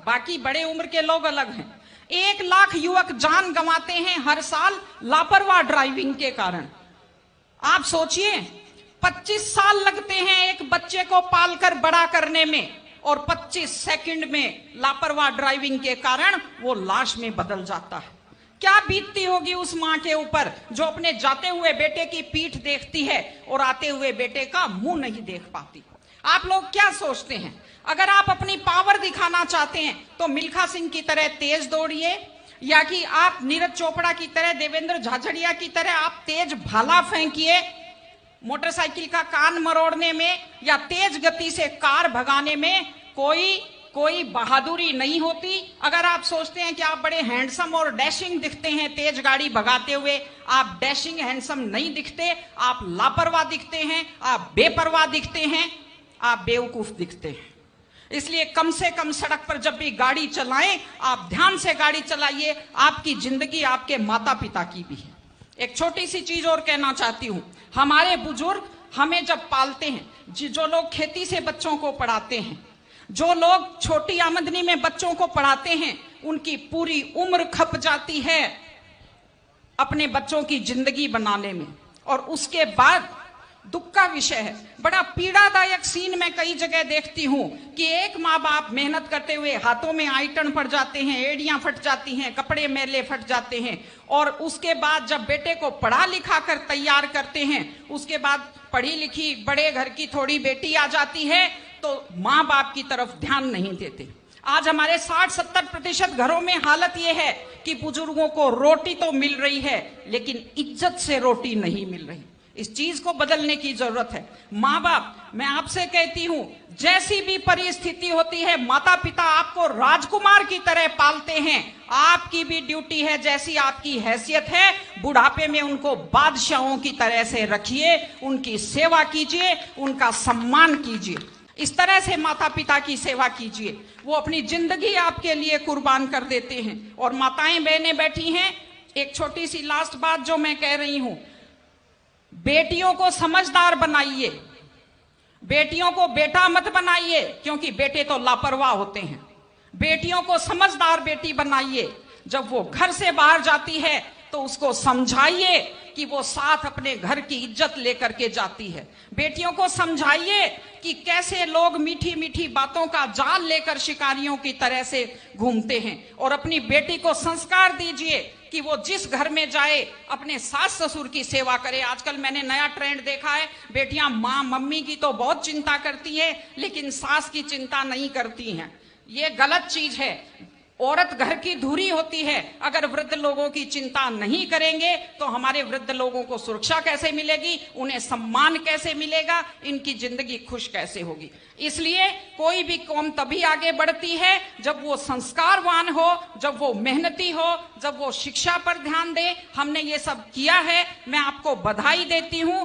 बाकी बड़े उम्र के लोग अलग हैं। 1 लाख युवक जान गंवाते हैं हर साल लापरवाह ड्राइविंग के कारण। आप सोचिए, 25 साल लगते हैं एक बच्चे को पालकर बड़ा करने में, और 25 सेकंड में लापरवाह ड्राइविंग के कारण वो लाश में बदल जाता है। क्या बीतती होगी उस मां के ऊपर जो अपने जाते हुए बेटे की पीठ देखती है और आते हुए बेटे का मुंह नहीं देख पाती। आप लोग क्या सोचते हैं, अगर आप अपनी पावर दिखाना चाहते हैं तो मिल्खा सिंह की तरह तेज दौड़िए, या कि आप नीरज चोपड़ा की तरह, देवेंद्र झाझड़िया की तरह आप तेज भाला फेंकिए मोटरसाइकिल का कान मरोड़ने में, या तेज गति से कार भगाने में कोई बहादुरी नहीं होती। अगर आप सोचते हैं कि आप बड़े हैंडसम और डैशिंग दिखते हैं तेज गाड़ी भगाते हुए, आप डैशिंग हैंडसम नहीं दिखते, आप लापरवाह दिखते हैं, आप बेपरवाह दिखते हैं, आप बेवकूफ दिखते हैं। इसलिए कम से कम सड़क पर जब भी गाड़ी चलाएं, आप ध्यान से गाड़ी चलाइए। आपकी जिंदगी आपके माता पिता की भी है। एक छोटी सी चीज और कहना चाहती हूं, हमारे बुजुर्ग हमें जब पालते हैं, जो लोग खेती से बच्चों को पढ़ाते हैं, जो लोग छोटी आमदनी में बच्चों को पढ़ाते हैं, उनकी पूरी उम्र खप जाती है अपने बच्चों की जिंदगी बनाने में, और उसके बाद दुख का विषय है, बड़ा पीड़ादायक सीन मैं कई जगह देखती हूं कि एक माँ बाप मेहनत करते हुए हाथों में आइटन पड़ जाते हैं, एड़ियां फट जाती हैं, कपड़े मैले फट जाते हैं, और उसके बाद जब बेटे को पढ़ा लिखा कर तैयार करते हैं, उसके बाद पढ़ी लिखी बड़े घर की थोड़ी बेटी आ जाती है तो माँ बाप की तरफ ध्यान नहीं देते। आज हमारे 60-70% घरों में हालत यह है कि बुजुर्गों को रोटी तो मिल रही है लेकिन इज्जत से रोटी नहीं मिल रही। इस चीज को बदलने की जरूरत है। माँ बाप, मैं आपसे कहती हूं, जैसी भी परिस्थिति होती है, माता पिता आपको राजकुमार की तरह पालते हैं। आपकी भी ड्यूटी है, जैसी आपकी हैसियत है, बुढ़ापे में उनको बादशाहों की तरह से रखिए, उनकी सेवा कीजिए, उनका सम्मान कीजिए। इस तरह से माता पिता की सेवा कीजिए। वो अपनी जिंदगी आपके लिए कुर्बान कर देते हैं। और माताएं बहनें बैठी हैं, एक छोटी सी लास्ट बात जो मैं कह रही हूं, बेटियों को समझदार बनाइए, बेटियों को बेटा मत बनाइए, क्योंकि बेटे तो लापरवाह होते हैं। बेटियों को समझदार बेटी बनाइए। जब वो घर से बाहर जाती है तो उसको समझाइए कि वो साथ अपने घर की इज्जत लेकर के जाती है। बेटियों को समझाइए कि कैसे लोग मीठी मीठी बातों का जाल लेकर शिकारियों की तरह से घूमते हैं। और अपनी बेटी को संस्कार दीजिए कि वो जिस घर में जाए अपने सास ससुर की सेवा करे। आजकल मैंने नया ट्रेंड देखा है, बेटियां माँ मम्मी की तो बहुत चिंता करती है लेकिन सास की चिंता नहीं करती हैं। ये गलत चीज है। औरत घर की धुरी होती है। अगर वृद्ध लोगों की चिंता नहीं करेंगे तो हमारे वृद्ध लोगों को सुरक्षा कैसे मिलेगी, उन्हें सम्मान कैसे मिलेगा, इनकी जिंदगी खुश कैसे होगी। इसलिए कोई भी कौम तभी आगे बढ़ती है जब वो संस्कारवान हो, जब वो मेहनती हो, जब वो शिक्षा पर ध्यान दे। हमने ये सब किया है, मैं आपको बधाई देती हूं।